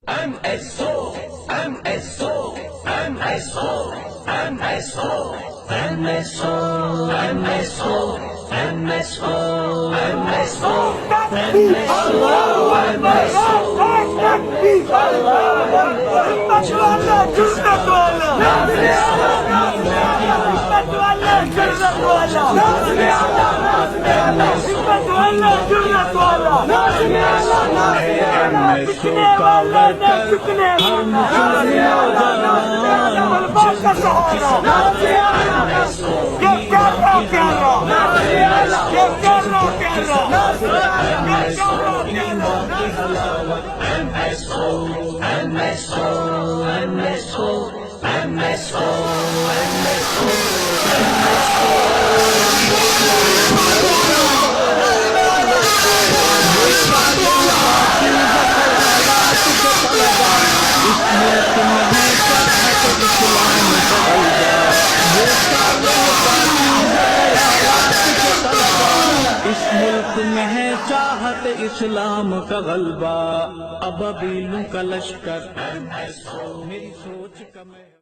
MSO, MSO, MSO, MSO, MSO, MSO, MSO, MSO, इस मुल्क में है चाहत इस्लाम का गलबा, अबाबीलों का लश्कर, मेरी सोच का मैं